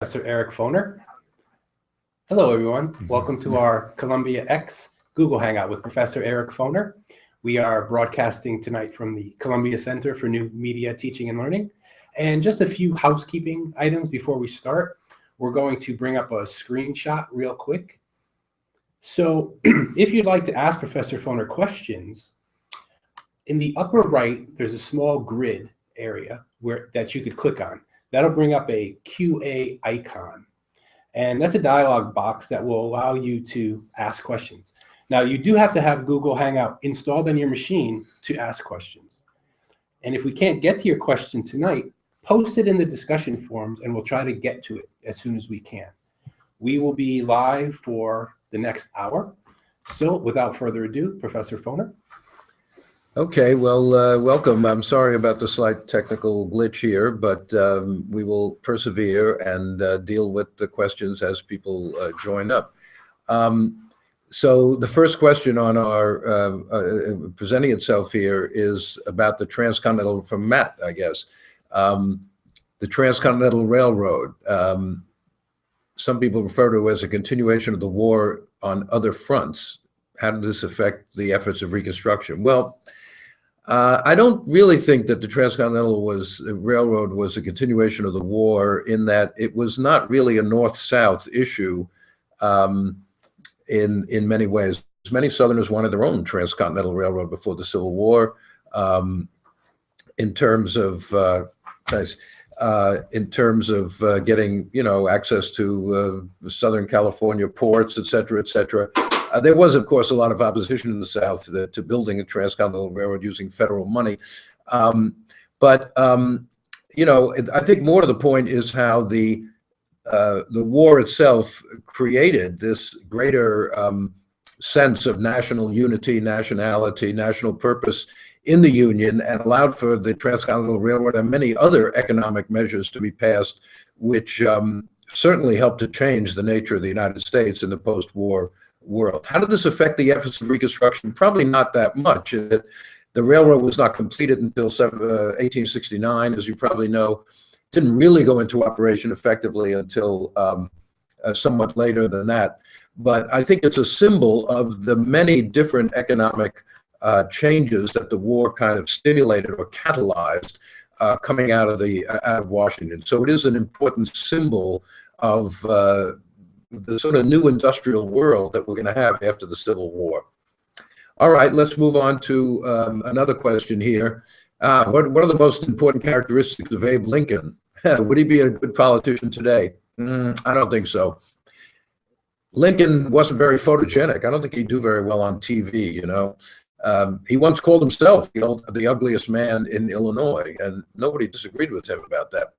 Professor Eric Foner. Hello, everyone. Welcome to our Columbia X Google Hangout with Professor Eric Foner. We are broadcasting tonight from the Columbia Center for New Media Teaching and Learning. And just a few housekeeping items before we start. We're going to bring up a screenshot real quick. So if you'd like to ask Professor Foner questions, in the upper right, there's a small grid area that you could click on. That'll bring up a QA icon. And that's a dialog box that will allow you to ask questions. Now, you do have to have Google Hangout installed on your machine to ask questions. And if we can't get to your question tonight, post it in the discussion forums and we'll try to get to it as soon as we can. We will be live for the next hour. So without further ado, Professor Foner. Okay, well, welcome. I'm sorry about the slight technical glitch here, but we will persevere and deal with the questions as people join up. So the first question on our presenting itself here is about the transcontinental, from Matt, I guess, the Transcontinental Railroad. Some people refer to it as a continuation of the war on other fronts. How did this affect the efforts of Reconstruction? Well, I don't really think that the Transcontinental Railroad was a continuation of the war, in that it was not really a North-South issue in many ways. Many Southerners wanted their own Transcontinental Railroad before the Civil War. In terms of getting, access to Southern California ports, et cetera, et cetera. There was, of course, a lot of opposition in the South to building a transcontinental railroad using federal money. I think more to the point is how the war itself created this greater sense of national unity, nationality, national purpose in the Union, and allowed for the Transcontinental Railroad and many other economic measures to be passed, which certainly helped to change the nature of the United States in the post-war world. How did this affect the efforts of Reconstruction? Probably not that much. The railroad was not completed until 1869, as you probably know. Didn't really go into operation effectively until somewhat later than that. But I think it's a symbol of the many different economic changes that the war kind of stimulated or catalyzed coming out of Washington. So it is an important symbol of the sort of new industrial world that we're going to have after the Civil War. All right, let's move on to another question here. What are the most important characteristics of Abe Lincoln? Would he be a good politician today? I don't think so. Lincoln wasn't very photogenic. I don't think he'd do very well on TV, He once called himself the ugliest man in Illinois, and nobody disagreed with him about that.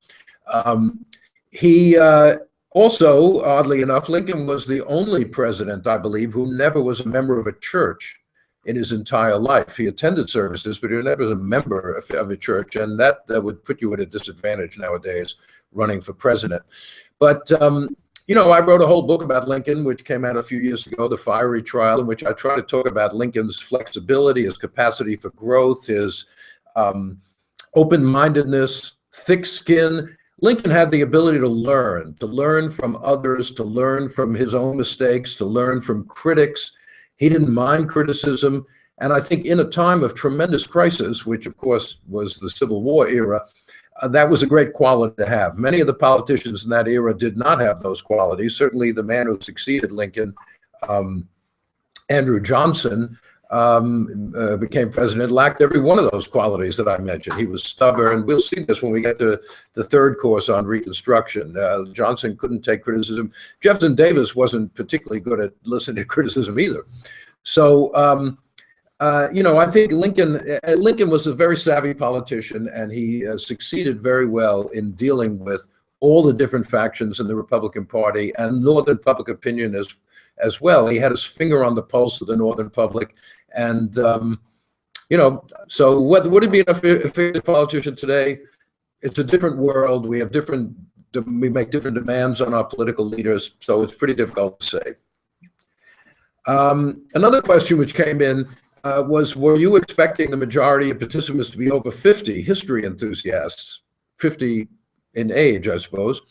Also, oddly enough, Lincoln was the only president, I believe, who never was a member of a church in his entire life. He attended services, but he was never a member of a church, and that would put you at a disadvantage nowadays running for president. But, I wrote a whole book about Lincoln, which came out a few years ago, The Fiery Trial, in which I try to talk about Lincoln's flexibility, his capacity for growth, his open-mindedness, thick skin. Lincoln had the ability to learn from others, to learn from his own mistakes, to learn from critics. He didn't mind criticism. And I think in a time of tremendous crisis, which of course was the Civil War era, that was a great quality to have. Many of the politicians in that era did not have those qualities. Certainly the man who succeeded Lincoln, Andrew Johnson, became president, lacked every one of those qualities that I mentioned. He was stubborn. We'll see this when we get to the third course on Reconstruction. Johnson couldn't take criticism. Jefferson Davis wasn't particularly good at listening to criticism either. So, I think Lincoln was a very savvy politician, and he succeeded very well in dealing with all the different factions in the Republican Party and Northern public opinion as well. He had his finger on the pulse of the Northern public. And, so would it be an effective politician today? It's a different world. We make different demands on our political leaders. So it's pretty difficult to say. Another question which came in was, were you expecting the majority of participants to be over 50 history enthusiasts, 50 in age, I suppose?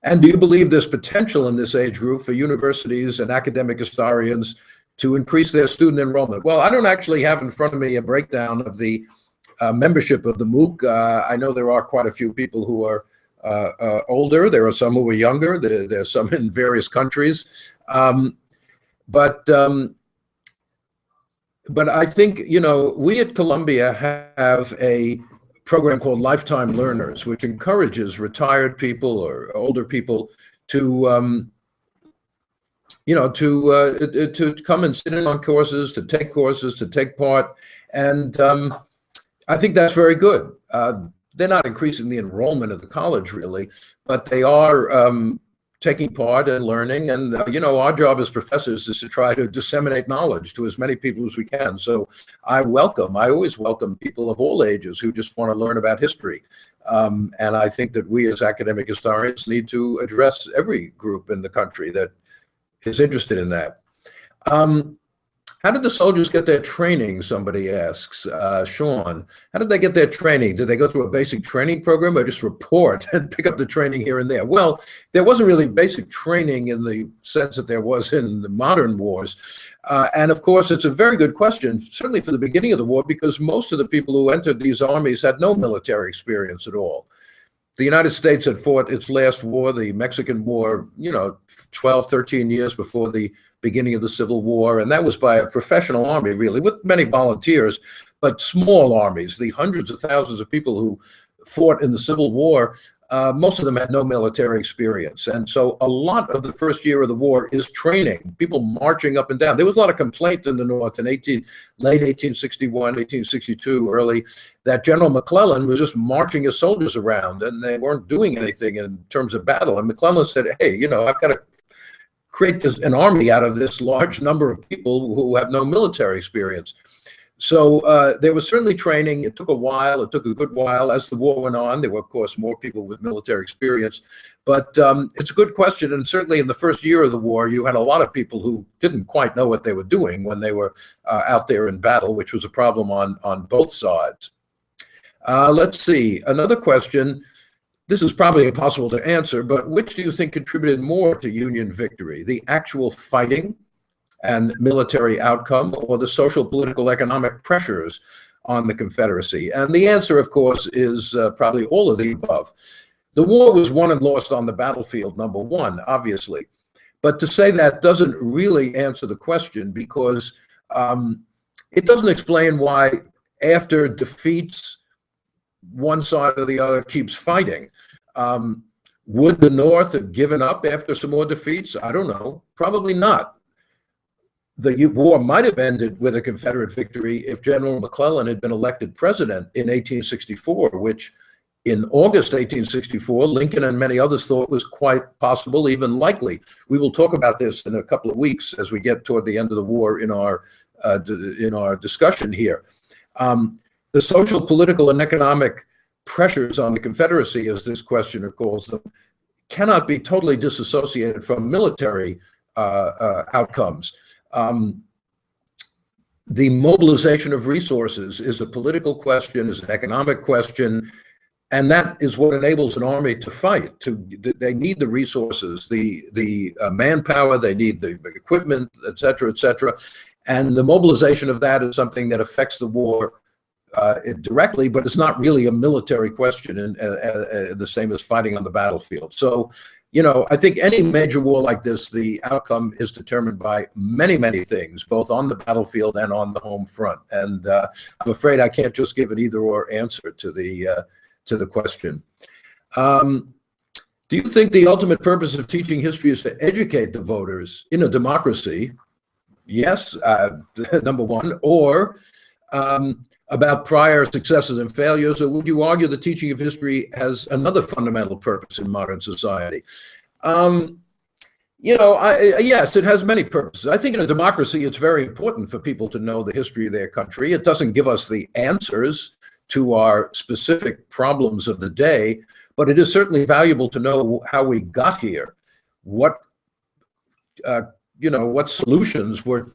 And do you believe there's potential in this age group for universities and academic historians to increase their student enrollment? Well, I don't actually have in front of me a breakdown of the membership of the MOOC. I know there are quite a few people who are older. There are some who are younger. There's some in various countries. But I think, we at Columbia have a program called Lifetime Learners, which encourages retired people or older people to to come and sit in on courses, to take courses, to take part. And I think that's very good. They're not increasing the enrollment of the college, really, but they are taking part and learning. And, our job as professors is to try to disseminate knowledge to as many people as we can. So I always welcome people of all ages who just want to learn about history. And I think that we as academic historians need to address every group in the country that is interested in that. How did the soldiers get their training? Somebody asks. Sean, how did they get their training? Did they go through a basic training program or just report and pick up the training here and there? Well, there wasn't really basic training in the sense that there was in the modern wars. And of course, it's a very good question, certainly for the beginning of the war, because most of the people who entered these armies had no military experience at all. The United States had fought its last war, the Mexican War, 12, 13 years before the beginning of the Civil War. And that was by a professional army, really, with many volunteers, but small armies. The hundreds of thousands of people who fought in the Civil War, most of them had no military experience. And so a lot of the first year of the war is training, people marching up and down. There was a lot of complaint in the North in late 1861, 1862, early, that General McClellan was just marching his soldiers around and they weren't doing anything in terms of battle. And McClellan said, hey, I've got to create an army out of this large number of people who have no military experience. So there was certainly training. It took a while. It took a good while. As the war went on, there were, of course, more people with military experience. But it's a good question. And certainly in the first year of the war, you had a lot of people who didn't quite know what they were doing when they were out there in battle, which was a problem on both sides. Let's see. Another question. This is probably impossible to answer, but which do you think contributed more to Union victory? The actual fighting and military outcome, or the social, political, economic pressures on the Confederacy? And the answer, of course, is probably all of the above. The war was won and lost on the battlefield, number one, obviously. But to say that doesn't really answer the question, because it doesn't explain why after defeats, one side or the other keeps fighting. Would the North have given up after some more defeats? I don't know. Probably not. The war might have ended with a Confederate victory if General McClellan had been elected president in 1864, which in August 1864, Lincoln and many others thought was quite possible, even likely. We will talk about this in a couple of weeks as we get toward the end of the war in our discussion here. The social, political, and economic pressures on the Confederacy, as this questioner calls them, cannot be totally disassociated from military outcomes. The mobilization of resources is a political question, is an economic question, and that is what enables an army to fight. They need the resources, the manpower, they need the equipment, et cetera, and the mobilization of that is something that affects the war directly, but it's not really a military question, and the same as fighting on the battlefield. So, I think any major war like this, the outcome is determined by many, many things, both on the battlefield and on the home front. And I'm afraid I can't just give an either-or answer to the question. Do you think the ultimate purpose of teaching history is to educate the voters in a democracy? Yes, number one. Or about prior successes and failures, or would you argue the teaching of history has another fundamental purpose in modern society? Yes, it has many purposes. I think in a democracy, it's very important for people to know the history of their country. It doesn't give us the answers to our specific problems of the day, but it is certainly valuable to know how we got here, what solutions were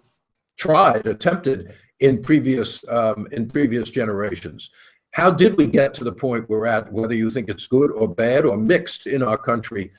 attempted in previous generations, How did we get to the point we're at, whether you think it's good or bad or mixed in our country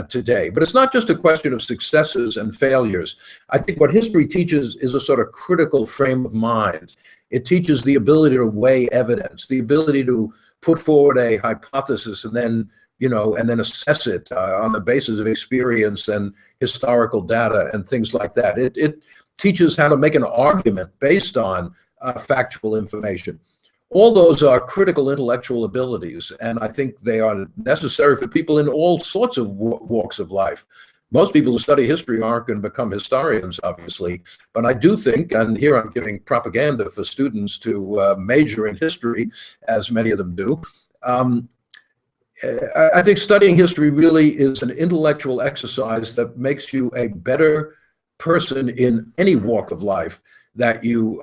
today? But it's not just a question of successes and failures. I think what history teaches is a sort of critical frame of mind. It teaches the ability to weigh evidence, the ability to put forward a hypothesis and then, and then assess it on the basis of experience and historical data and things like that. It teaches how to make an argument based on factual information. All those are critical intellectual abilities, and I think they are necessary for people in all sorts of walks of life. Most people who study history aren't going to become historians, obviously, but I do think, and here I'm giving propaganda for students to major in history, as many of them do, I think studying history really is an intellectual exercise that makes you a better person in any walk of life that you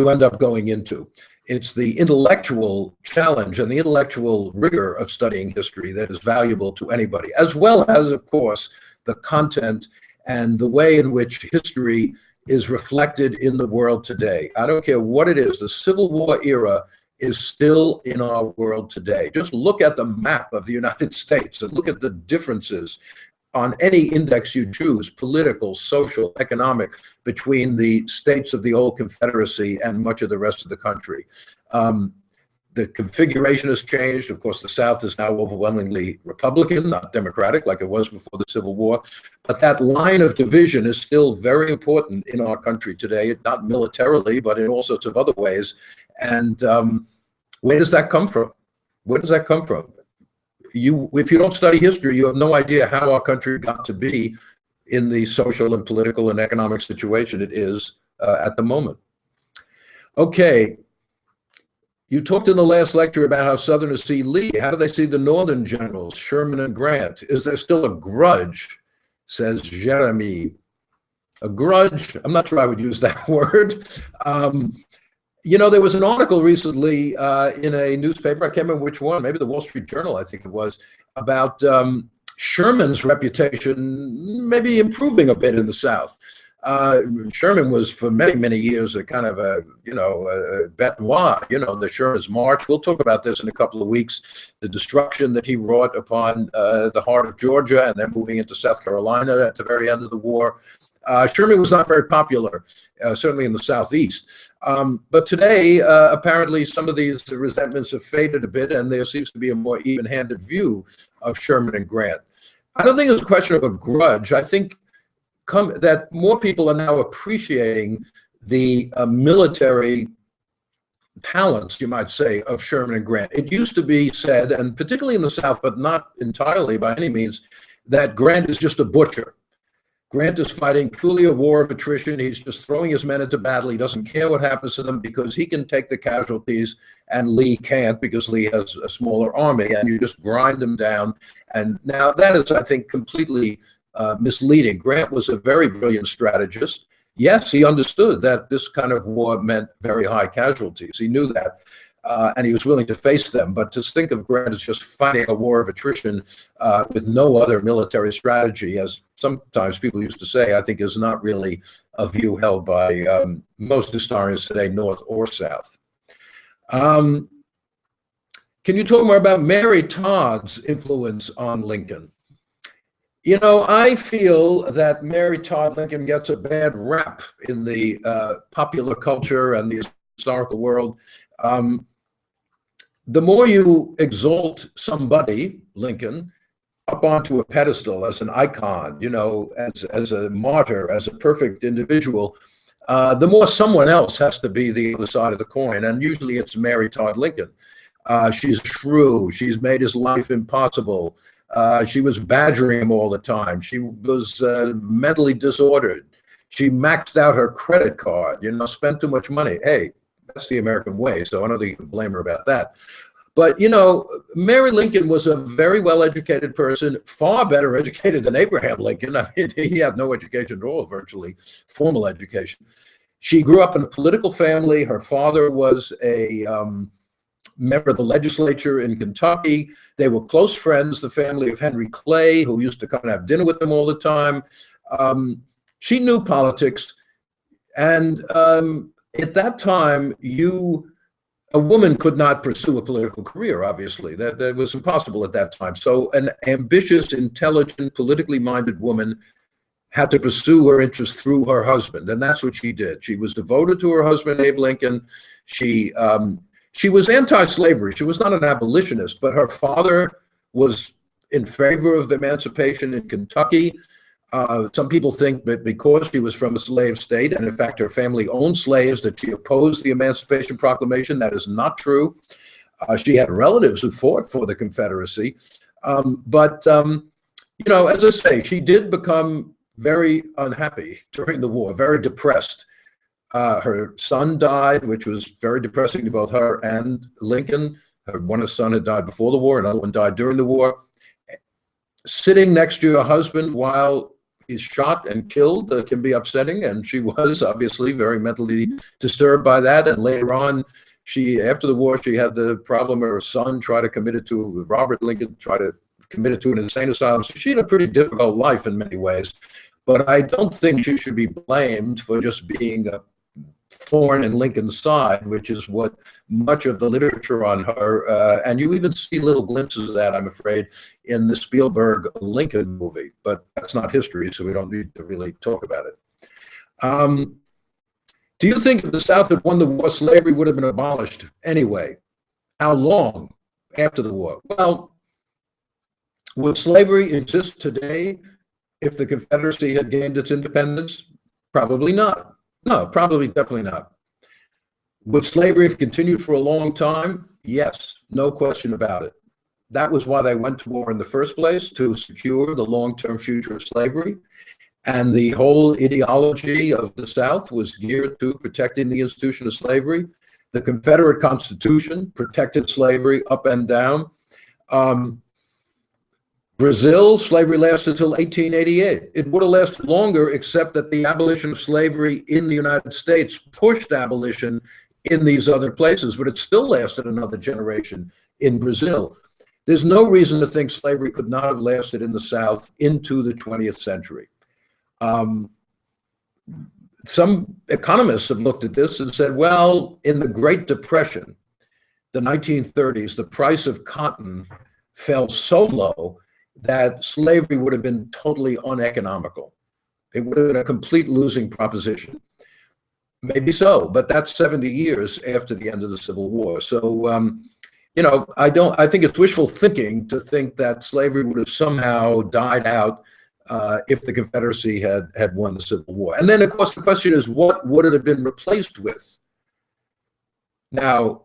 end up going into. It's the intellectual challenge and the intellectual rigor of studying history that is valuable to anybody, as well as, of course, the content and the way in which history is reflected in the world today. I don't care what it is, the Civil War era is still in our world today. Just look at the map of the United States and look at the differences on any index you choose, political, social, economic, between the states of the old Confederacy and much of the rest of the country. The configuration has changed. Of course, the South is now overwhelmingly Republican, not Democratic, like it was before the Civil War. But that line of division is still very important in our country today, not militarily, but in all sorts of other ways. And where does that come from? Where does that come from? If you don't study history, you have no idea how our country got to be in the social and political and economic situation it is at the moment. Okay, you talked in the last lecture about how Southerners see Lee. How do they see the Northern generals, Sherman and Grant? Is there still a grudge, says Jeremy? A grudge? I'm not sure I would use that word. There was an article recently in a newspaper, I can't remember which one, maybe the Wall Street Journal, I think it was, about Sherman's reputation maybe improving a bit in the South. Sherman was for many, many years a kind of a bête noire, the Sherman's March. We'll talk about this in a couple of weeks, the destruction that he wrought upon the heart of Georgia and then moving into South Carolina at the very end of the war. Sherman was not very popular, certainly in the Southeast. But today, apparently, some of these resentments have faded a bit, and there seems to be a more even-handed view of Sherman and Grant. I don't think it's a question of a grudge. I think that more people are now appreciating the military talents, you might say, of Sherman and Grant. It used to be said, and particularly in the South, but not entirely by any means, that Grant is just a butcher. Grant is fighting truly a war of attrition. He's just throwing his men into battle. He doesn't care what happens to them because he can take the casualties and Lee can't because Lee has a smaller army, and you just grind them down. And now that is, I think, completely misleading. Grant was a very brilliant strategist. Yes, he understood that this kind of war meant very high casualties. He knew that. And he was willing to face them. But to think of Grant as just fighting a war of attrition with no other military strategy, as sometimes people used to say, I think is not really a view held by most historians today, North or South. Can you talk more about Mary Todd's influence on Lincoln? I feel that Mary Todd Lincoln gets a bad rap in the popular culture and the historical world. The more you exalt somebody, Lincoln, up onto a pedestal as an icon, as a martyr, as a perfect individual, the more someone else has to be the other side of the coin. And usually it's Mary Todd Lincoln. She's a shrew. She's made his life impossible. She was badgering him all the time. She was mentally disordered. She maxed out her credit card, spent too much money. Hey, that's the American way, so I don't think you can blame her about that. But, Mary Lincoln was a very well-educated person, far better educated than Abraham Lincoln. I mean, he had no education at all, virtually, formal education. She grew up in a political family. Her father was a member of the legislature in Kentucky. They were close friends, the family of Henry Clay, who used to come and have dinner with them all the time. She knew politics, and at that time, you a woman could not pursue a political career, obviously. That was impossible at that time. So an ambitious, intelligent, politically minded woman had to pursue her interests through her husband, and that's what she did. She was devoted to her husband, Abe Lincoln. She was anti-slavery. She was not an abolitionist, but her father was in favor of emancipation in Kentucky. Some people think that because she was from a slave state, and in fact her family owned slaves, that she opposed the Emancipation Proclamation. That is not true. She had relatives who fought for the Confederacy. But as I say, she did become very unhappy during the war, very depressed. Her son died, which was very depressing to both her and Lincoln. One son had died before the war, another one died during the war. Sitting next to her husband while he's shot and killed can be upsetting, and she was obviously very mentally disturbed by that. And later on, after the war, she had the problem of her son Robert Lincoln tried to commit to an insane asylum. So she had a pretty difficult life in many ways. But I don't think she should be blamed for just being a thorn in Lincoln's side, which is what much of the literature on her, and you even see little glimpses of that, I'm afraid, in the Spielberg Lincoln movie. But that's not history, so we don't need to really talk about it. Do you think if the South had won the war, slavery would have been abolished anyway? How long after the war? Well, would slavery exist today if the Confederacy had gained its independence? Probably not. No, definitely not. Would slavery have continued for a long time? Yes, no question about it. That was why they went to war in the first place, to secure the long-term future of slavery. And the whole ideology of the South was geared to protecting the institution of slavery. The Confederate Constitution protected slavery up and down. Brazil, slavery lasted until 1888. It would have lasted longer, except that the abolition of slavery in the United States pushed abolition in these other places, but it still lasted another generation in Brazil. There's no reason to think slavery could not have lasted in the South into the 20th century. Some economists have looked at this and said, well, in the Great Depression, the 1930s, the price of cotton fell so low that slavery would have been totally uneconomical. It would have been a complete losing proposition. Maybe so, but that's 70 years after the end of the Civil War. So, I think it's wishful thinking to think that slavery would have somehow died out if the Confederacy had won the Civil War. And then, of course, the question is, what would it have been replaced with? Now,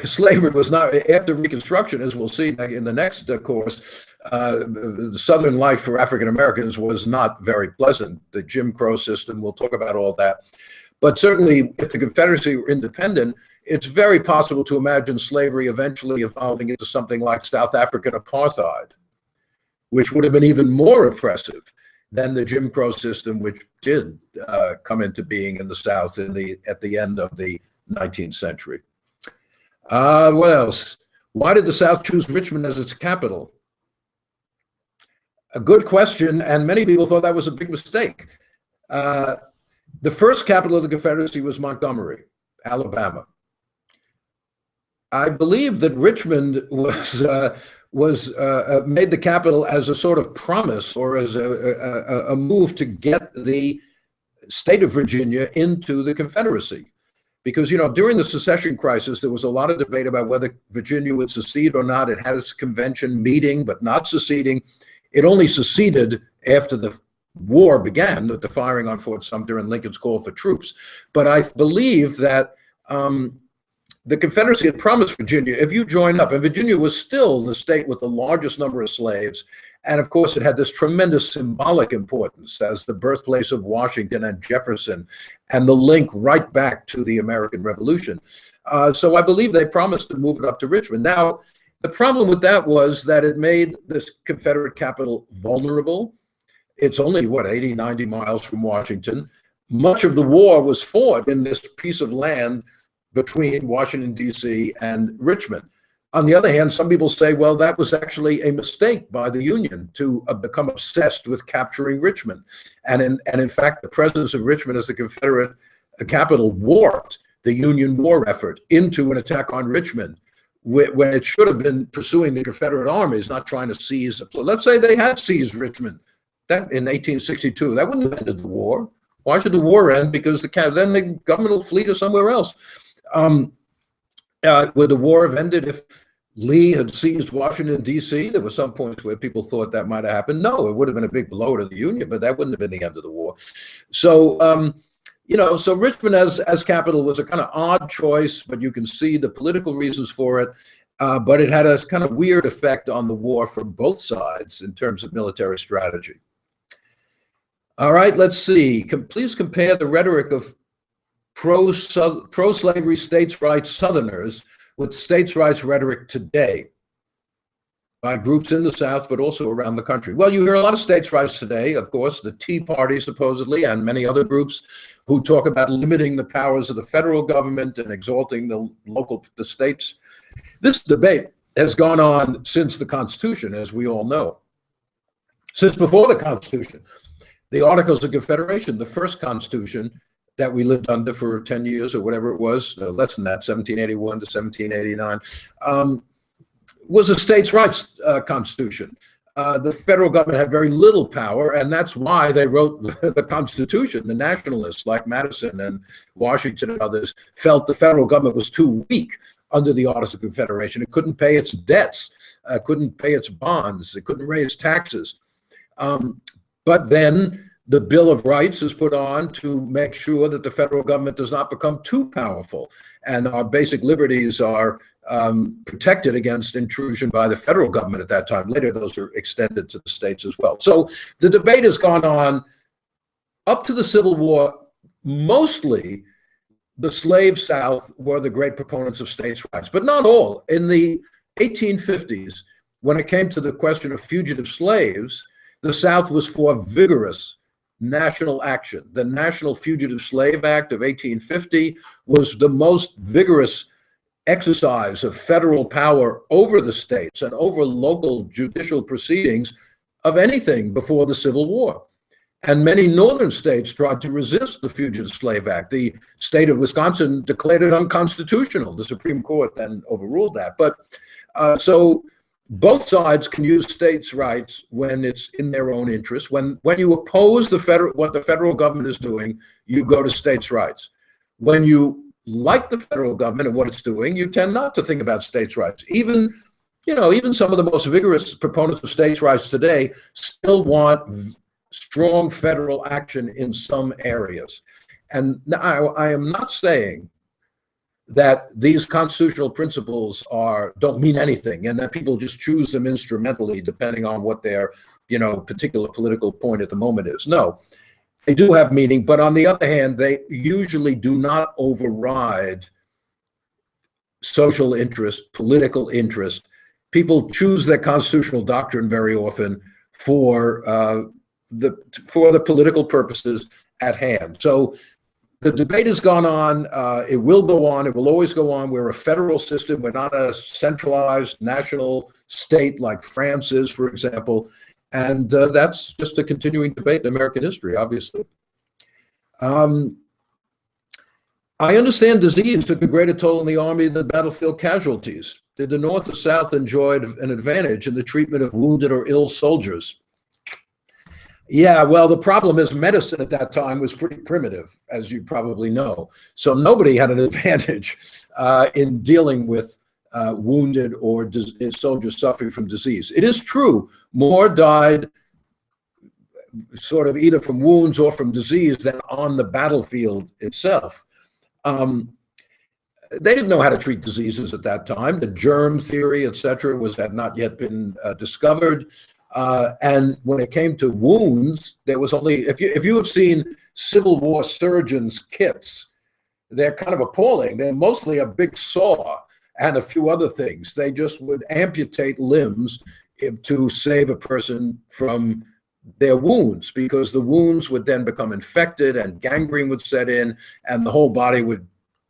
slavery was not, after Reconstruction, as we'll see in the next course, the Southern life for African Americans was not very pleasant. The Jim Crow system, we'll talk about all that. But certainly, if the Confederacy were independent, it's very possible to imagine slavery eventually evolving into something like South African apartheid, which would have been even more oppressive than the Jim Crow system, which did come into being in the South at the end of the 19th century. What else? Why did the South choose Richmond as its capital? A good question, and many people thought that was a big mistake. The first capital of the Confederacy was Montgomery, Alabama. I believe that Richmond was made the capital as a sort of promise, or as a move to get the state of Virginia into the Confederacy. Because, during the secession crisis, there was a lot of debate about whether Virginia would secede or not. It had its convention meeting, but not seceding. It only seceded after the war began, with the firing on Fort Sumter and Lincoln's call for troops. But I believe that the Confederacy had promised Virginia, if you join up, and Virginia was still the state with the largest number of slaves, and of course it had this tremendous symbolic importance as the birthplace of Washington and Jefferson, and the link right back to the American Revolution. So I believe they promised to move it up to Richmond. Now, the problem with that was that it made this Confederate capital vulnerable. It's only, 80, 90 miles from Washington. Much of the war was fought in this piece of land between Washington, D.C. and Richmond. On the other hand, some people say, well, that was actually a mistake by the Union to become obsessed with capturing Richmond. And in fact, the presence of Richmond as the Confederate capital warped the Union war effort into an attack on Richmond, when it should have been pursuing the Confederate armies, not trying to seize. Let's say they had seized Richmond that in 1862. That wouldn't have ended the war. Why should the war end? Because then the government will flee to somewhere else. Would the war have ended if Lee had seized Washington, D.C.? There were some points where people thought that might have happened. No, it would have been a big blow to the Union, but that wouldn't have been the end of the war. So, so Richmond as capital was a kind of odd choice, but you can see the political reasons for it. But it had a kind of weird effect on the war from both sides in terms of military strategy. All right, let's see. Please compare the rhetoric of pro-slavery states' rights Southerners with states' rights rhetoric today by groups in the South, but also around the country. Well, you hear a lot of states' rights today, of course, the Tea Party supposedly, and many other groups who talk about limiting the powers of the federal government and exalting the states. This debate has gone on since the Constitution, as we all know. Since before the Constitution, the Articles of Confederation, the first Constitution that we lived under for 10 years or whatever it was, less than that, 1781 to 1789, was a states' rights constitution. The federal government had very little power, and that's why they wrote the Constitution. The nationalists like Madison and Washington and others felt the federal government was too weak under the Articles of Confederation. It couldn't pay its debts, couldn't pay its bonds, it couldn't raise taxes. But then the Bill of Rights is put on to make sure that the federal government does not become too powerful, and our basic liberties are protected against intrusion by the federal government at that time. Later, those are extended to the states as well. So the debate has gone on up to the Civil War. Mostly, the slave South were the great proponents of states' rights, but not all. In the 1850s, when it came to the question of fugitive slaves, the South was for vigorous national action. The National Fugitive Slave Act of 1850 was the most vigorous exercise of federal power over the states and over local judicial proceedings of anything before the Civil War. And many northern states tried to resist the Fugitive Slave Act. The state of Wisconsin declared it unconstitutional. The Supreme Court then overruled that. But so both sides can use states' rights when it's in their own interest. When you oppose what the federal government is doing, you go to states' rights. When you like the federal government and what it's doing, you tend not to think about states' rights. Even some of the most vigorous proponents of states' rights today still want strong federal action in some areas. And I am not saying that these constitutional principles don't mean anything and that people just choose them instrumentally depending on what their particular political point at the moment is. No, they do have meaning, but on the other hand, they usually do not override social interest, political interest. People choose their constitutional doctrine very often for the political purposes at hand. So the debate has gone on. It will go on. It will always go on. We're a federal system. We're not a centralized national state like France is, for example. And that's just a continuing debate in American history, obviously. I understand disease took a greater toll on the Army than battlefield casualties. Did the North or South enjoy an advantage in the treatment of wounded or ill soldiers? Yeah, well, the problem is medicine at that time was pretty primitive, as you probably know. So nobody had an advantage in dealing with wounded or soldiers suffering from disease. It is true, more died sort of either from wounds or from disease than on the battlefield itself. They didn't know how to treat diseases at that time. The germ theory, et cetera, had not yet been discovered. And when it came to wounds, there was only, if you have seen Civil War surgeons' kits, they're kind of appalling. They're mostly a big saw and a few other things. They just would amputate limbs to save a person from their wounds, because the wounds would then become infected and gangrene would set in and the whole body would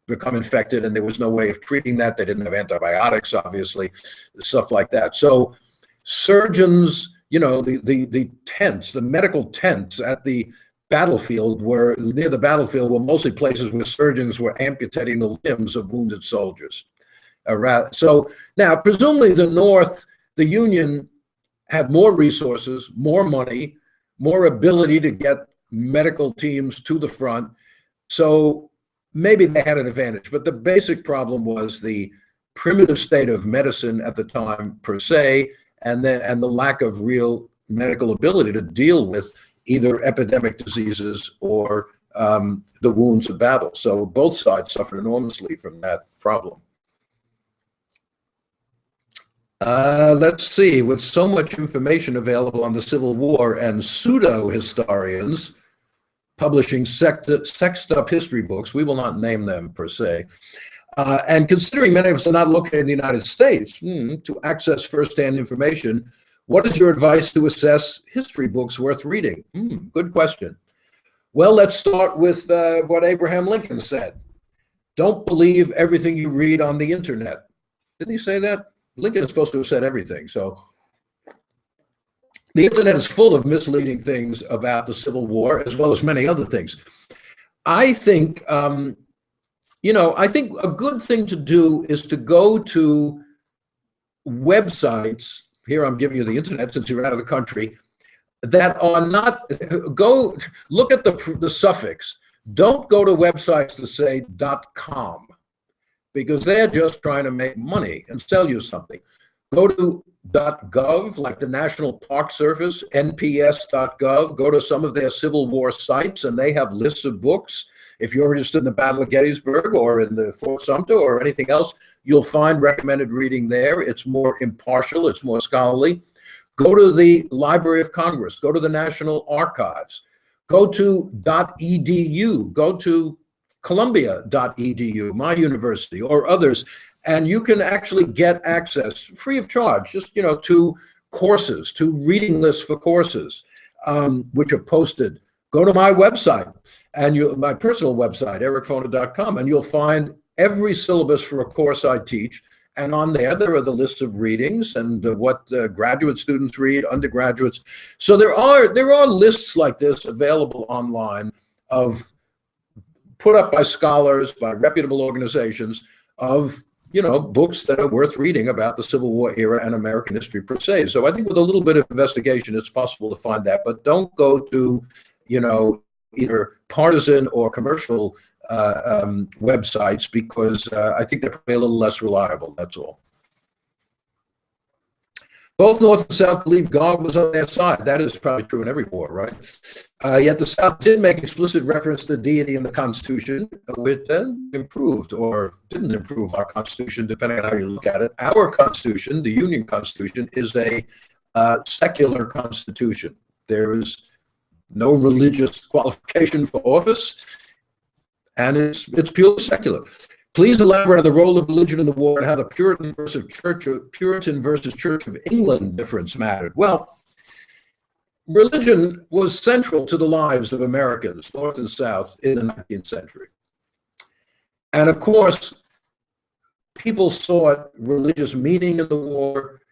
become infected, and there was no way of treating that. They didn't have antibiotics, obviously, stuff like that. So surgeons, the tents, the medical tents at the battlefield were near the battlefield were mostly places where surgeons were amputating the limbs of wounded soldiers. So now, presumably, the North, the Union, had more resources, more money, more ability to get medical teams to the front. So maybe they had an advantage. But the basic problem was the primitive state of medicine at the time, per se, and the lack of real medical ability to deal with either epidemic diseases or the wounds of battle. So both sides suffered enormously from that problem. Let's see, with so much information available on the Civil War and pseudo-historians publishing sexed up history books, we will not name them per se, and considering many of us are not located in the United States to access firsthand information, what is your advice to assess history books worth reading? Good question. Well, let's start with what Abraham Lincoln said. Don't believe everything you read on the internet. Didn't he say that? Lincoln is supposed to have said everything. So the internet is full of misleading things about the Civil War, as well as many other things. I think, I think a good thing to do is to go to websites. Here I'm giving you the internet since you're out of the country, that are not, go look at the suffix. Don't go to websites that say .com, because they're just trying to make money and sell you something. Go to .gov, like the National Park Service, nps.gov. Go to some of their Civil War sites, and they have lists of books. If you're interested in the Battle of Gettysburg or in the Fort Sumter or anything else, you'll find recommended reading there. It's more impartial. It's more scholarly. Go to the Library of Congress. Go to the National Archives. Go to .edu. Go to Columbia.edu, my university, or others, and you can actually get access free of charge, just to courses, to reading lists for courses, which are posted. Go to my website, and my personal website, ericfoner.com, and you'll find every syllabus for a course I teach. And on there are the lists of readings and what graduate students read, undergraduates. So there are lists like this available online of put up by scholars, by reputable organizations, of books that are worth reading about the Civil War era and American history per se. So I think with a little bit of investigation, it's possible to find that. But don't go to either partisan or commercial websites, because I think they're probably a little less reliable. That's all. Both North and South believed God was on their side. That is probably true in every war, right? Yet the South did make explicit reference to deity in the Constitution, which then improved or didn't improve our Constitution, depending on how you look at it. Our Constitution, the Union Constitution, is a secular Constitution. There is no religious qualification for office, and it's purely secular. Please elaborate on the role of religion in the war and how the Puritan versus Church of England difference mattered. Well, religion was central to the lives of Americans, North and South, in the 19th century. And of course, people sought religious meaning in the war.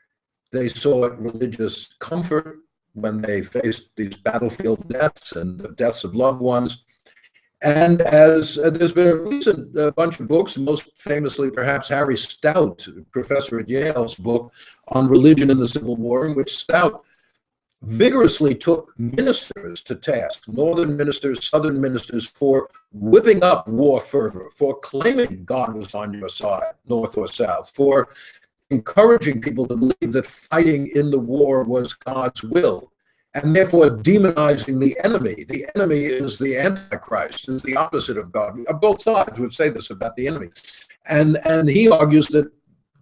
They sought religious comfort when they faced these battlefield deaths and the deaths of loved ones. And as there's been a recent bunch of books, most famously perhaps Harry Stout, professor at Yale's book on religion in the Civil War, in which Stout vigorously took ministers to task, northern ministers, southern ministers, for whipping up war fervor, for claiming God was on your side, north or south, for encouraging people to believe that fighting in the war was God's will, and therefore demonizing the enemy. The enemy is the Antichrist, is the opposite of God. Both sides would say this about the enemy. And he argues that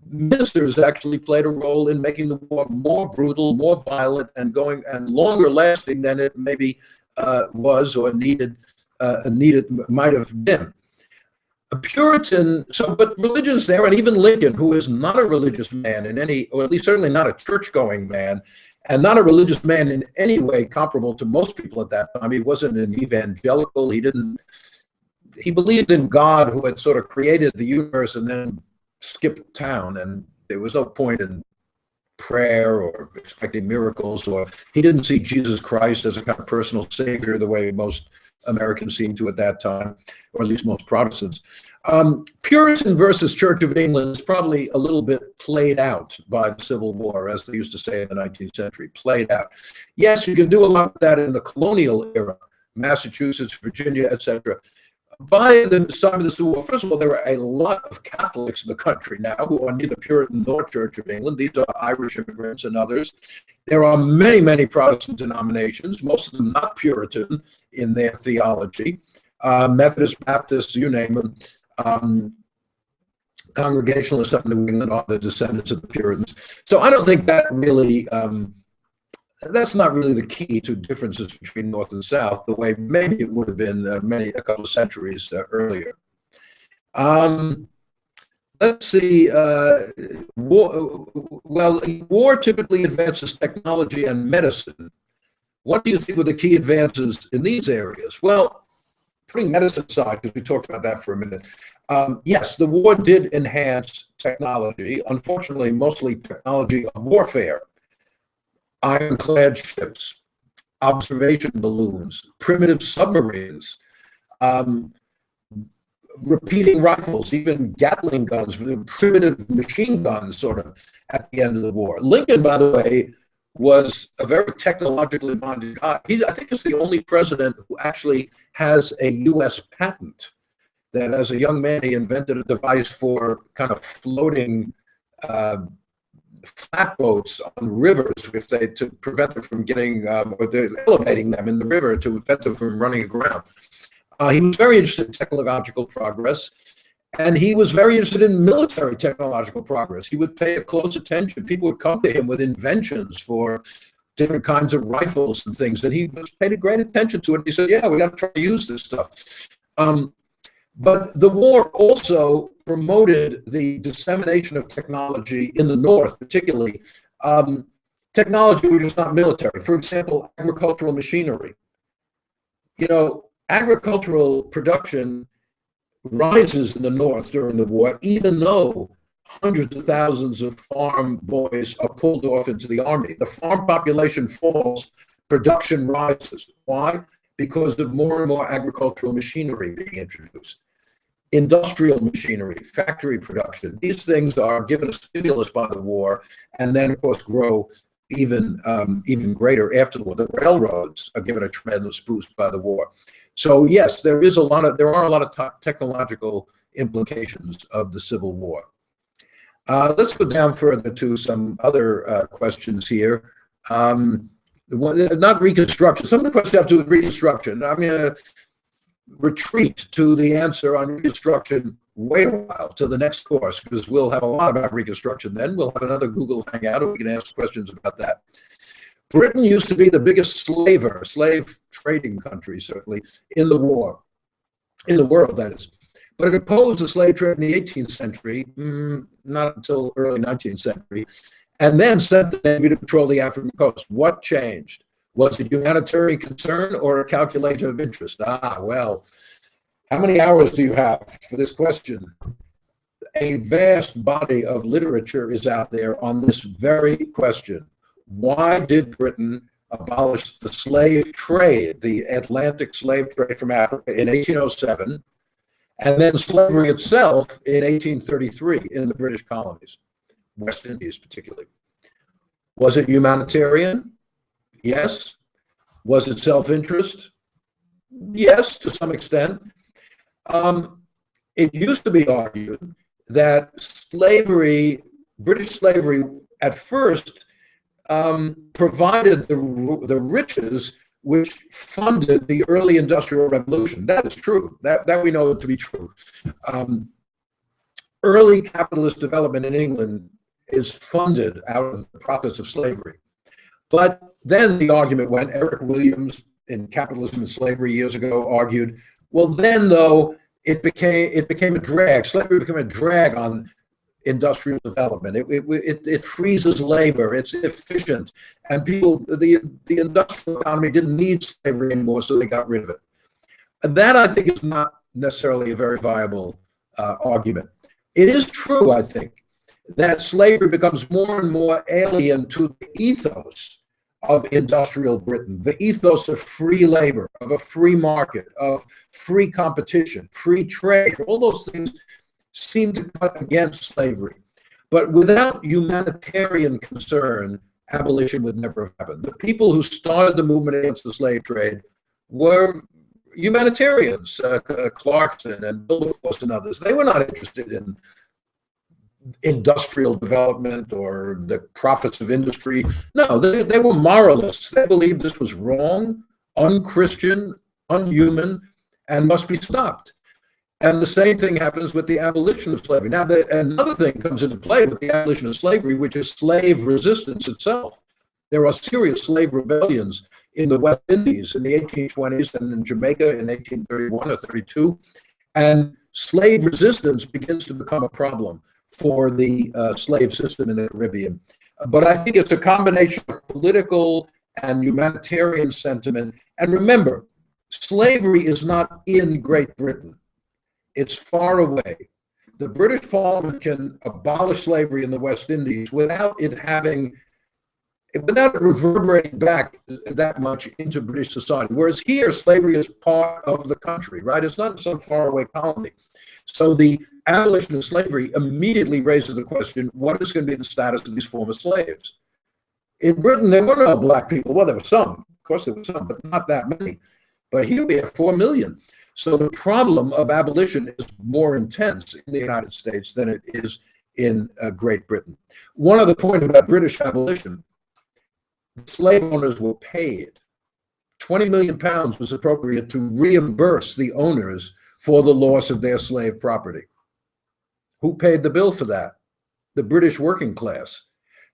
ministers actually played a role in making the war more brutal, more violent, and longer lasting than it maybe was or might have been. A Puritan, but religion's there, and even Lincoln, who is not a religious man in any, or at least certainly not a church-going man, and not a religious man in any way comparable to most people at that time. He wasn't an evangelical. He believed in God, who had sort of created the universe and then skipped town, and there was no point in prayer or expecting miracles, or he didn't see Jesus Christ as a kind of personal savior the way most Americans seem to at that time, or at least most Protestants. Puritan versus Church of England is probably a little bit played out by the Civil War, as they used to say in the 19th century, played out. Yes, you can do a lot of that in the colonial era, Massachusetts, Virginia, etc. By the time of the Civil War, first of all, there are a lot of Catholics in the country now who are neither Puritan nor Church of England. These are Irish immigrants and others. There are many, many Protestant denominations, most of them not Puritan in their theology. Methodist, Baptists, you name them. Congregationalists up in New England are the descendants of the Puritans. So I don't think that really, that's not really the key to differences between North and South, the way maybe it would have been a couple of centuries earlier. Let's see. War typically advances technology and medicine. What do you think were the key advances in these areas? Well, putting medicine aside, because we talked about that for a minute, yes, the war did enhance technology, unfortunately, mostly technology of warfare. Ironclad ships, observation balloons, primitive submarines, repeating rifles, even Gatling guns, primitive machine guns, sort of, at the end of the war. Lincoln, by the way, was a very technologically minded guy. I think he's the only president who actually has a U.S. patent. That as a young man, he invented a device for kind of floating flatboats on rivers, to prevent them from getting, elevating them in the river to prevent them from running aground. He was very interested in technological progress, and he was very interested in military technological progress. He would pay close attention. People would come to him with inventions for different kinds of rifles and things, and he paid great attention to it. He said, yeah, we got to try to use this stuff. But the war also promoted the dissemination of technology in the North, particularly technology which is not military. For example, agricultural machinery. You know, agricultural production rises in the North during the war, even though hundreds of thousands of farm boys are pulled off into the army. The farm population falls, production rises. Why? Because of more and more agricultural machinery being introduced. Industrial machinery, factory production, these things are given a stimulus by the war, and then, of course, grow even greater after the war. The railroads are given a tremendous boost by the war. So yes, there are a lot of technological implications of the Civil War. Let's go down further to some other questions here. Not Reconstruction. Some of the questions have to do with Reconstruction. I'm going to retreat to the answer on Reconstruction wait a while to the next course, because we'll have a lot about Reconstruction then. We'll have another Google Hangout, and we can ask questions about that. Britain used to be the biggest slave trading country, certainly, in the war, in the world, that is. But it opposed the slave trade in the 18th century, not until early 19th century, and then sent the Navy to patrol the African coast. What changed? Was it humanitarian concern or a calculation of interest? Well, how many hours do you have for this question? A vast body of literature is out there on this very question. Why did Britain abolish the slave trade, the Atlantic slave trade from Africa in 1807, and then slavery itself in 1833 in the British colonies, West Indies particularly? Was it humanitarian? Yes. Was it self-interest? Yes, to some extent. It used to be argued that slavery, British slavery, at first provided the riches which funded the early Industrial Revolution. That is true. That we know to be true. Early capitalist development in England is funded out of the profits of slavery. But then the argument went, Eric Williams in Capitalism and Slavery years ago argued, well, then though, it became a drag. Slavery became a drag on industrial development. It freezes labor. It's efficient, and the industrial economy didn't need slavery anymore, so they got rid of it. And that, I think, is not necessarily a very viable argument. It is true, I think, that slavery becomes more and more alien to the ethos of industrial Britain, the ethos of free labor, of a free market, of free competition, free trade. All those things seem to cut against slavery. But without humanitarian concern, abolition would never have happened. The people who started the movement against the slave trade were humanitarians, Clarkson and Wilberforce and others. They were not interested in industrial development or the profits of industry. No, they were moralists. They believed this was wrong, unchristian, unhuman, and must be stopped. And the same thing happens with the abolition of slavery. Now, another thing comes into play with the abolition of slavery, which is slave resistance itself. There are serious slave rebellions in the West Indies in the 1820s and in Jamaica in 1831 or 32. And slave resistance begins to become a problem for the slave system in the Caribbean. But I think it's a combination of political and humanitarian sentiment. And remember, slavery is not in Great Britain. It's far away. The British Parliament can abolish slavery in the West Indies without it reverberating back that much into British society. Whereas here, slavery is part of the country, right? It's not some faraway colony. So the abolition of slavery immediately raises the question, what is going to be the status of these former slaves? In Britain, there were no black people. Well, there were some. Of course, there were some, but not that many. But here we have 4 million. So the problem of abolition is more intense in the United States than it is in Great Britain. One other point about British abolition, slave owners were paid. 20 million pounds was appropriate to reimburse the owners for the loss of their slave property. Who paid the bill for that? The British working class.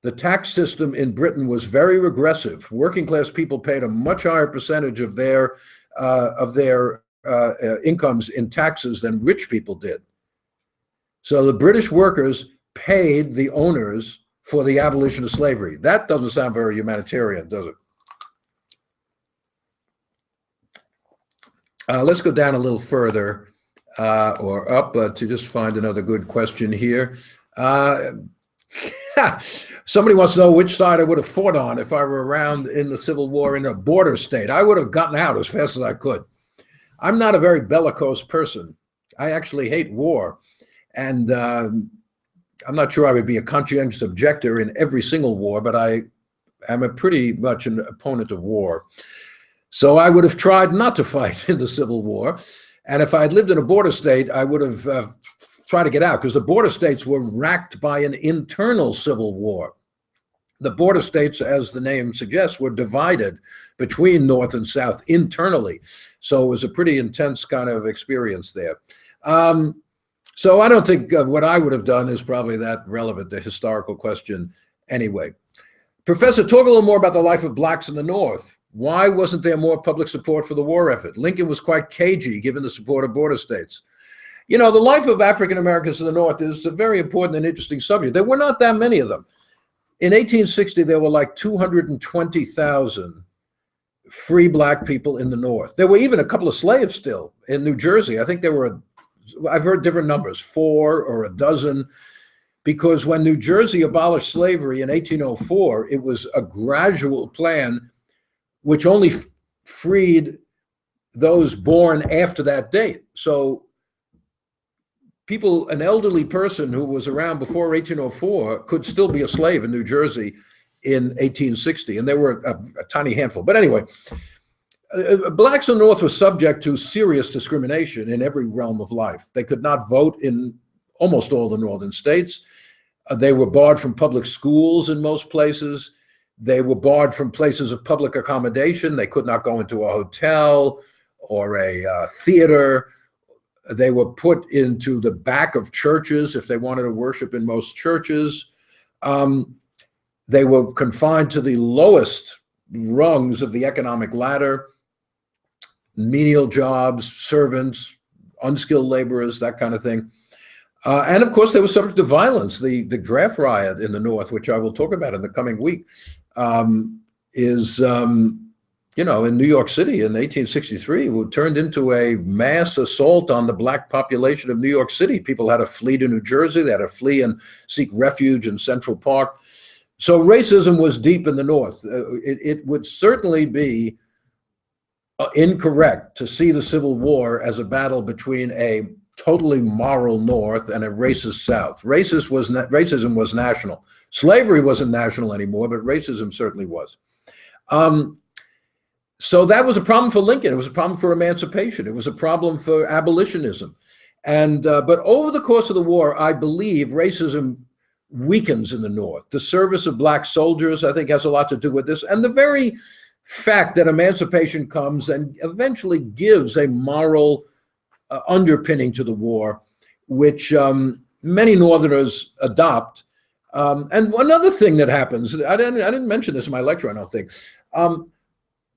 The tax system in Britain was very regressive. Working class people paid a much higher percentage of their incomes in taxes than rich people did. So the British workers paid the owners for the abolition of slavery. That doesn't sound very humanitarian, does it? Let's go down a little further or up to just find another good question here. Somebody wants to know which side I would have fought on if I were around in the Civil War in a border state. I would have gotten out as fast as I could. I'm not a very bellicose person. I actually hate war. And I'm not sure I would be a conscientious objector in every single war, but I am a pretty much an opponent of war. So I would have tried not to fight in the Civil War. And if I had lived in a border state, I would have tried to get out, because the border states were racked by an internal civil war. The border states, as the name suggests, were divided between North and South internally. So it was a pretty intense kind of experience there. So I don't think what I would have done is probably that relevant, the historical question anyway. Professor, talk a little more about the life of blacks in the North. Why wasn't there more public support for the war effort? Lincoln was quite cagey given the support of border states. You know, the life of African Americans in the North is a very important and interesting subject. There were not that many of them. In 1860, there were like 220,000 free black people in the North. There were even a couple of slaves still in New Jersey. I think there were, I've heard different numbers, 4 or a dozen, because when New Jersey abolished slavery in 1804, it was a gradual plan which only freed those born after that date. So people, an elderly person who was around before 1804 could still be a slave in New Jersey in 1860, and there were a tiny handful. But anyway, blacks in the North were subject to serious discrimination in every realm of life. They could not vote in almost all the northern states. They were barred from public schools in most places. They were barred from places of public accommodation. They could not go into a hotel or a theater. They were put into the back of churches if they wanted to worship in most churches. They were confined to the lowest rungs of the economic ladder, menial jobs, servants, unskilled laborers, that kind of thing. And of course, they were subject to violence. The draft riot in the North, which I will talk about in the coming week, is you know, in New York City in 1863, it turned into a mass assault on the black population of New York City. People had to flee to New Jersey. They had to flee and seek refuge in Central Park. So racism was deep in the North. It would certainly be incorrect to see the Civil War as a battle between a totally moral North and a racist South. Racism was national. Slavery wasn't national anymore, but racism certainly was. So that was a problem for Lincoln. It was a problem for emancipation. It was a problem for abolitionism. And but over the course of the war, I believe racism weakens in the North. The service of black soldiers, I think, has a lot to do with this. And the very fact that emancipation comes and eventually gives a moral underpinning to the war, which many Northerners adopt. And another thing that happens, I didn't mention this in my lecture, I don't think.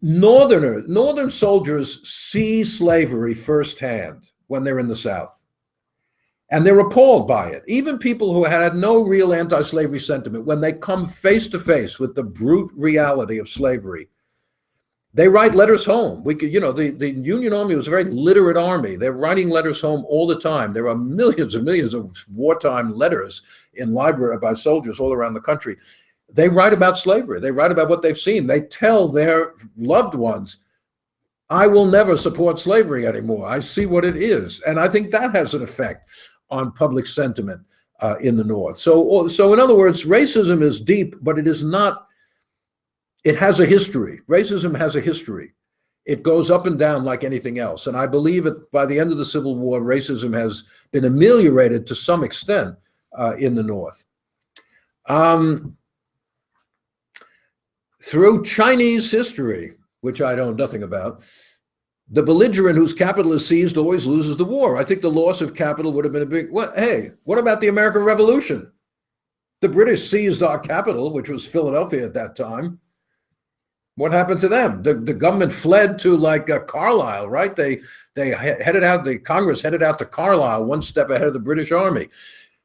Northern soldiers see slavery firsthand when they're in the South. And they're appalled by it. Even people who had no real anti-slavery sentiment, when they come face to face with the brute reality of slavery, they write letters home. The Union Army was a very literate army. They're writing letters home all the time. There are millions and millions of wartime letters in library by soldiers all around the country. They write about slavery. They write about what they've seen. They tell their loved ones, I will never support slavery anymore. I see what it is. And I think that has an effect on public sentiment in the North. So in other words, racism is deep, but it is not, it has a history. Racism has a history. It goes up and down like anything else. And I believe that by the end of the Civil War, racism has been ameliorated to some extent in the North. Through Chinese history, which I know nothing about, the belligerent whose capital is seized always loses the war. I think the loss of capital would have been a big, hey, what about the American Revolution? The British seized our capital, which was Philadelphia at that time. What happened to them? The government fled to Carlisle, right? They headed out, the Congress headed out to Carlisle, one step ahead of the British Army.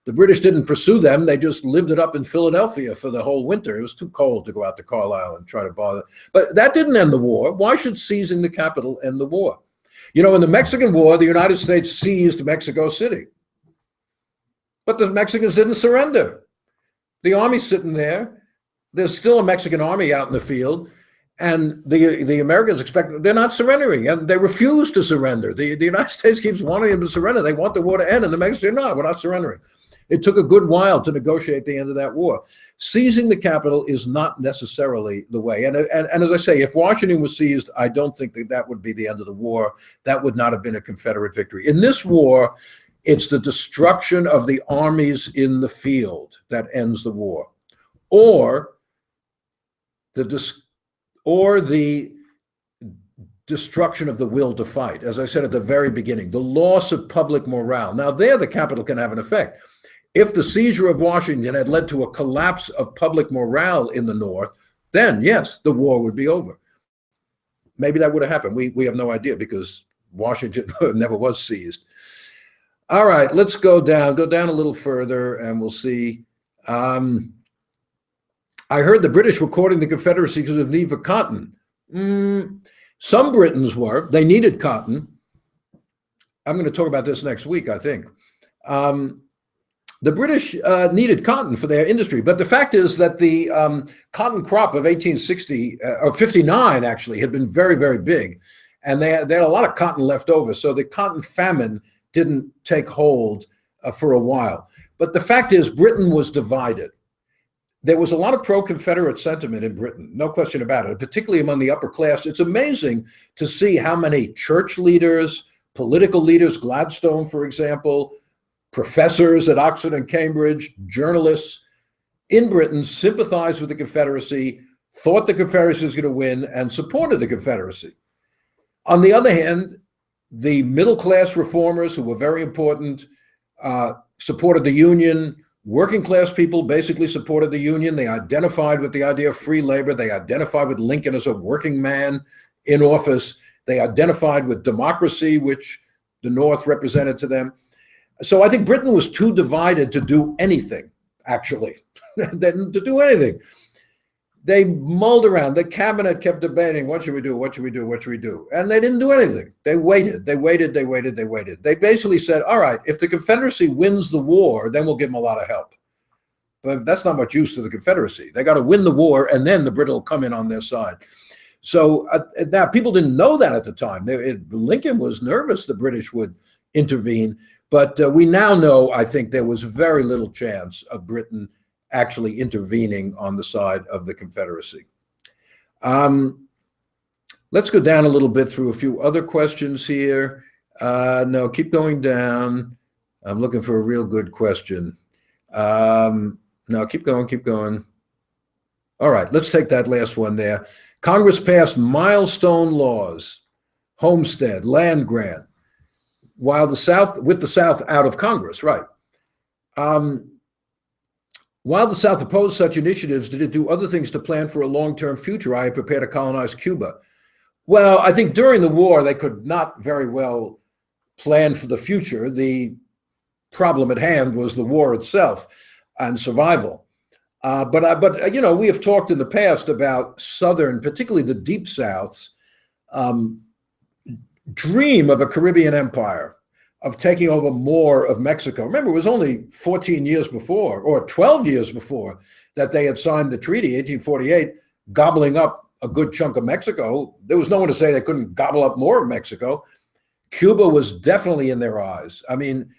The British didn't pursue them. They just lived it up in Philadelphia for the whole winter. It was too cold to go out to Carlisle and try to bother. But that didn't end the war. Why should seizing the capital end the war? You know, in the Mexican War, the United States seized Mexico City. But the Mexicans didn't surrender. The army's sitting there. There's still a Mexican army out in the field. And the Americans expect, they're not surrendering, and they refuse to surrender. The United States keeps wanting them to surrender. They want the war to end, and the Mexicans say, no, we're not surrendering. It took a good while to negotiate the end of that war. Seizing the capital is not necessarily the way. And as I say, if Washington was seized, I don't think that would be the end of the war. That would not have been a Confederate victory. In this war, it's the destruction of the armies in the field that ends the war, or the destruction of the will to fight. As I said at the very beginning, the loss of public morale. Now there, the capital can have an effect. If the seizure of Washington had led to a collapse of public morale in the North, then yes, the war would be over. Maybe that would have happened. We have no idea because Washington never was seized. All right, let's go down a little further and we'll see. I heard the British were courting the Confederacy because of need for cotton. Some Britons were. They needed cotton. I'm going to talk about this next week, I think. The British needed cotton for their industry, but the fact is that the cotton crop of 1860, or 59 actually, had been very, very big, and they had a lot of cotton left over, so the cotton famine didn't take hold for a while. But the fact is, Britain was divided. There was a lot of pro-Confederate sentiment in Britain, no question about it, particularly among the upper class. It's amazing to see how many church leaders, political leaders, Gladstone, for example, professors at Oxford and Cambridge, journalists in Britain sympathized with the Confederacy, thought the Confederacy was going to win, and supported the Confederacy. On the other hand, the middle-class reformers, who were very important, supported the Union. Working class people basically supported the Union. They identified with the idea of free labor. They identified with Lincoln as a working man in office. They identified with democracy, which the North represented to them. So I think Britain was too divided to do anything, actually, to do anything. They mulled around. The cabinet kept debating, what should we do? What should we do? What should we do? And they didn't do anything. They waited. They waited. They waited. They waited. They basically said, all right, if the Confederacy wins the war, then we'll give them a lot of help. But that's not much use to the Confederacy. They got to win the war, and then the British will come in on their side. So now people didn't know that at the time. Lincoln was nervous the British would intervene. But we now know, I think, there was very little chance of Britain actually intervening on the side of the Confederacy. Let's go down a little bit through a few other questions here. No, keep going down. I'm looking for a real good question. No, keep going, keep going. All right, let's take that last one there. Congress passed milestone laws, homestead, land grant, while the South, with the South out of Congress, right? While the South opposed such initiatives, did it do other things to plan for a long-term future? I prepare to colonize Cuba. Well, I think during the war, they could not very well plan for the future. The problem at hand was the war itself and survival. But you know, we have talked in the past about Southern, particularly the Deep South's dream of a Caribbean empire, of taking over more of Mexico. Remember, it was only 14 years before, or 12 years before, that they had signed the treaty, 1848, gobbling up a good chunk of Mexico. There was no one to say they couldn't gobble up more of Mexico. Cuba was definitely in their eyes. I mean,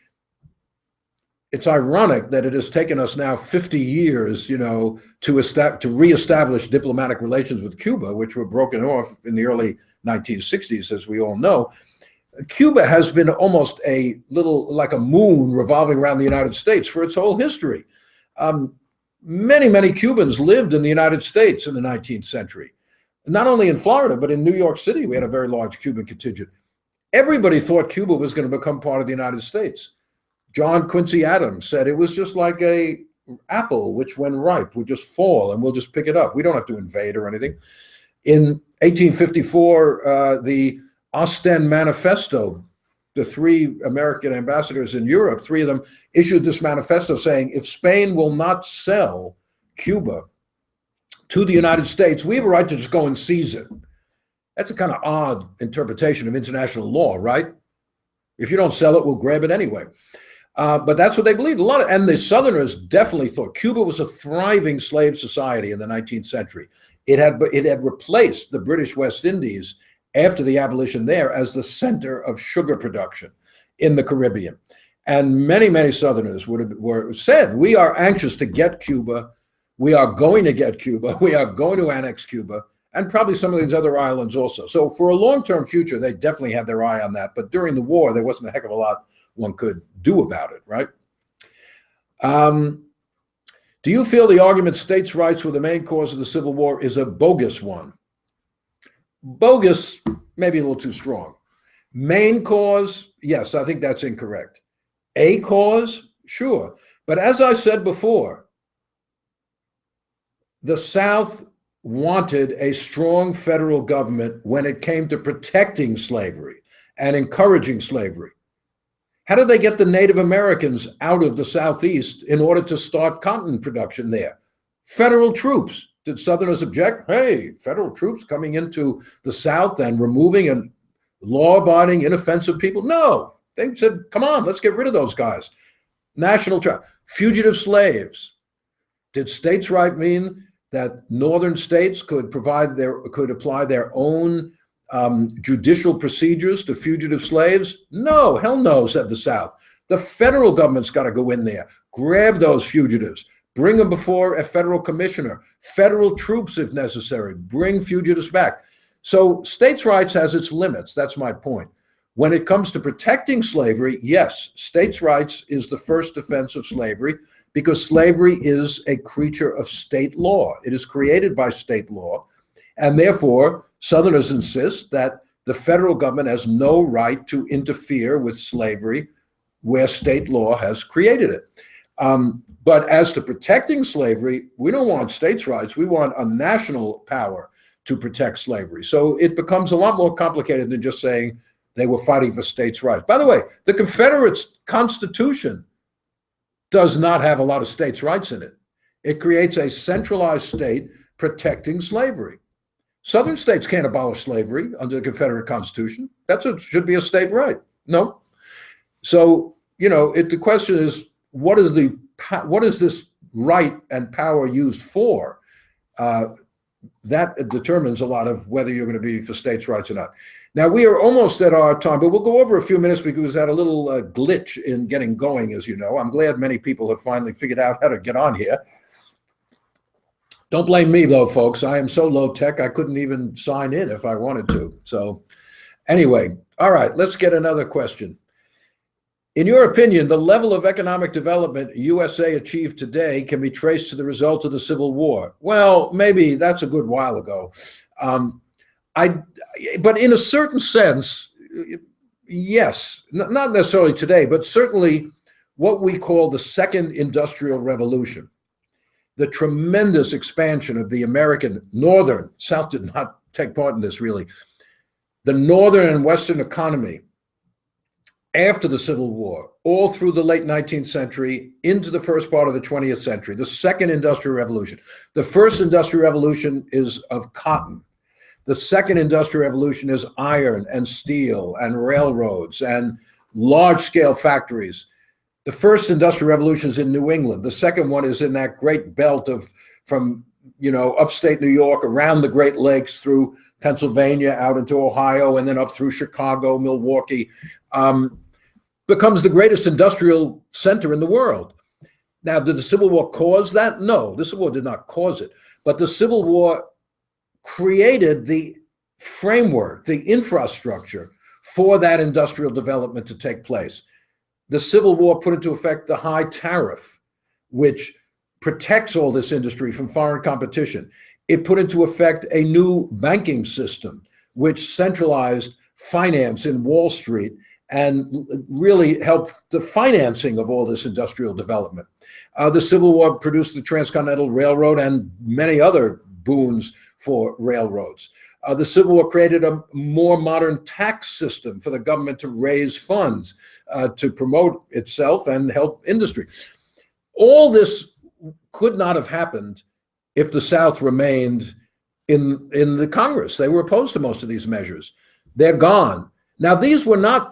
it's ironic that it has taken us now 50 years, you know, to reestablish diplomatic relations with Cuba, which were broken off in the early 1960s, as we all know. Cuba has been almost a little like a moon revolving around the United States for its whole history. Many, many Cubans lived in the United States in the 19th century. Not only in Florida, but in New York City, we had a very large Cuban contingent. Everybody thought Cuba was going to become part of the United States. John Quincy Adams said it was just like an apple, which when ripe would just fall and we'll just pick it up. We don't have to invade or anything. In 1854, the Ostend Manifesto, the three American ambassadors in Europe, three of them issued this manifesto saying, if Spain will not sell Cuba to the United States, we have a right to just go and seize it. That's a kind of odd interpretation of international law, right? If you don't sell it, we'll grab it anyway. But that's what they believed. And the Southerners definitely thought Cuba was a thriving slave society in the 19th century. It had replaced the British West Indies after the abolition there as the center of sugar production in the Caribbean. And many, many Southerners said, we are anxious to get Cuba. We are going to get Cuba. We are going to annex Cuba, and probably some of these other islands also. So for a long-term future, they definitely had their eye on that. But during the war, there wasn't a heck of a lot one could do about it, right? Do you feel the argument states' rights were the main cause of the Civil War is a bogus one? Bogus, maybe a little too strong. Main cause, yes, I think that's incorrect. A cause, sure. But as I said before, the South wanted a strong federal government when it came to protecting slavery and encouraging slavery. How did they get the Native Americans out of the Southeast in order to start cotton production there? Federal troops. Did Southerners object? Hey, federal troops coming into the South and removing and law-abiding, inoffensive people? No. They said, come on, let's get rid of those guys. National tribe. Fugitive slaves. Did states' right mean that northern states could apply their own judicial procedures to fugitive slaves? No, hell no, said the South. The federal government's got to go in there, grab those fugitives, bring them before a federal commissioner, federal troops if necessary, bring fugitives back. So states' rights has its limits. That's my point. When it comes to protecting slavery, yes, states' rights is the first defense of slavery because slavery is a creature of state law. It is created by state law. And therefore, Southerners insist that the federal government has no right to interfere with slavery where state law has created it. But as to protecting slavery, we don't want states' rights. We want a national power to protect slavery. So it becomes a lot more complicated than just saying they were fighting for states' rights. By the way, the Confederate Constitution does not have a lot of states' rights in it. It creates a centralized state protecting slavery. Southern states can't abolish slavery under the Confederate Constitution. Should be a state right. No. So, the question is, what is this right and power used for? That determines a lot of whether you're going to be for states' rights or not. Now, we are almost at our time, but we'll go over a few minutes because we had a little glitch in getting going, as you know. I'm glad many people have finally figured out how to get on here. Don't blame me, though, folks. I am so low tech, I couldn't even sign in if I wanted to. So anyway, all right, let's get another question. In your opinion, the level of economic development USA achieved today can be traced to the result of the Civil War. Well, maybe that's a good while ago. But in a certain sense, yes, not necessarily today, but certainly what we call the Second Industrial Revolution, the tremendous expansion of the American Northern, South did not take part in this really, the Northern and Western economy after the Civil War, all through the late 19th century into the first part of the 20th century, the Second Industrial Revolution. The first Industrial Revolution is of cotton. The Second Industrial Revolution is iron and steel and railroads and large-scale factories. The first Industrial Revolution is in New England. The second one is in that great belt from upstate New York, around the Great Lakes, through Pennsylvania, out into Ohio, and then up through Chicago, Milwaukee. Becomes the greatest industrial center in the world. Now, did the Civil War cause that? No, the Civil War did not cause it. But the Civil War created the framework, the infrastructure for that industrial development to take place. The Civil War put into effect the high tariff, which protects all this industry from foreign competition. It put into effect a new banking system, which centralized finance in Wall Street and really helped the financing of all this industrial development. The Civil War produced the Transcontinental Railroad and many other boons for railroads. The Civil War created a more modern tax system for the government to raise funds to promote itself and help industry. All this could not have happened if the South remained in the Congress. They were opposed to most of these measures. They're gone. Now,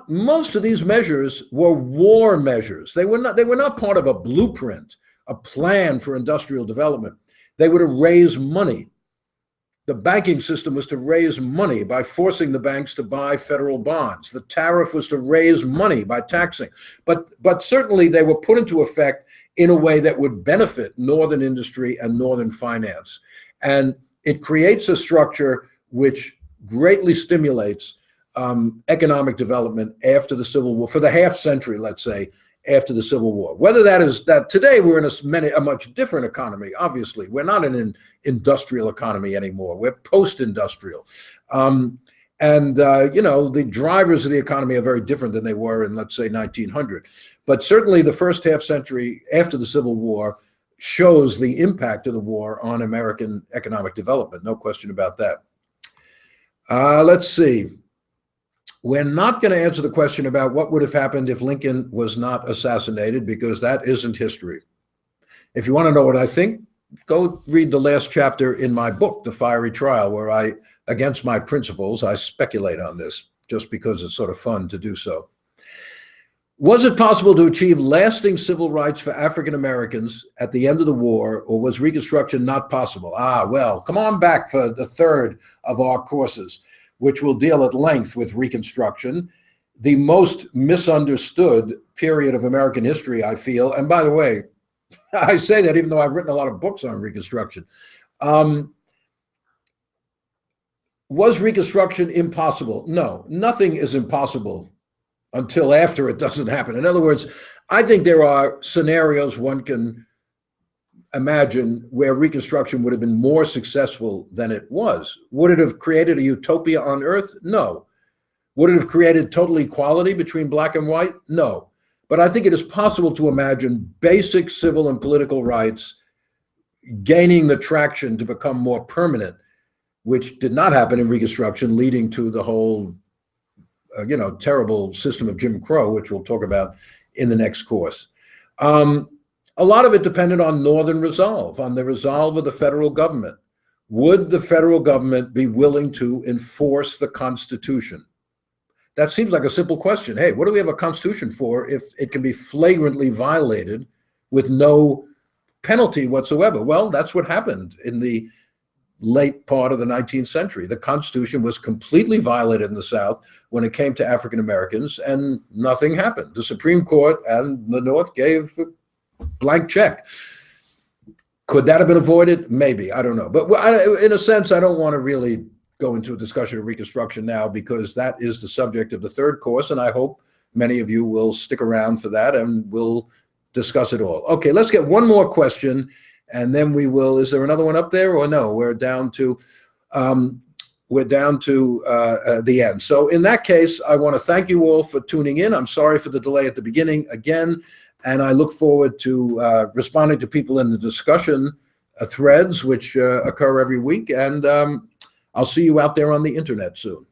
most of these measures were war measures. They were not part of a blueprint, a plan for industrial development. They were to raise money. The banking system was to raise money by forcing the banks to buy federal bonds. The tariff was to raise money by taxing. But certainly they were put into effect in a way that would benefit Northern industry and Northern finance. And it creates a structure which greatly stimulates economic development after the Civil War, for the half century, let's say, after the Civil War. Whether that is that today we're in a much different economy, obviously. We're not in an industrial economy anymore. We're post-industrial. The drivers of the economy are very different than they were in, let's say, 1900. But certainly the first half century after the Civil War shows the impact of the war on American economic development. No question about that. Let's see. We're not going to answer the question about what would have happened if Lincoln was not assassinated, because that isn't history. If you want to know what I think, go read the last chapter in my book, The Fiery Trial, where I, against my principles, I speculate on this just because it's sort of fun to do so. Was it possible to achieve lasting civil rights for African Americans at the end of the war, or was Reconstruction not possible? Well, come on back for the third of our courses, which will deal at length with Reconstruction, the most misunderstood period of American history, I feel. And by the way, I say that even though I've written a lot of books on Reconstruction. Was Reconstruction impossible? No, nothing is impossible until after it doesn't happen. In other words, I think there are scenarios one can imagine where Reconstruction would have been more successful than it was. Would it have created a utopia on earth? No. Would it have created total equality between black and white? No. But I think it is possible to imagine basic civil and political rights gaining the traction to become more permanent, which did not happen in Reconstruction, leading to the whole, terrible system of Jim Crow, which we'll talk about in the next course. A lot of it depended on Northern resolve, on the resolve of the federal government, would the federal government be willing to enforce the Constitution? That seems like a simple question. Hey, what do we have a Constitution for if it can be flagrantly violated with no penalty whatsoever? Well, that's what happened in the late part of the 19th century. The Constitution was completely violated in the South when it came to African Americans, and nothing happened. The Supreme Court and the North gave a blank check. Could that have been avoided? Maybe. I don't know. But in a sense, I don't want to really go into a discussion of Reconstruction now, because that is the subject of the third course, and I hope many of you will stick around for that and we'll discuss it all. Okay, let's get one more question, and then we will. Is there another one up there, or no? We're down to the end. So in that case, I want to thank you all for tuning in. I'm sorry for the delay at the beginning again, and I look forward to responding to people in the discussion threads, which occur every week, and I'll see you out there on the internet soon.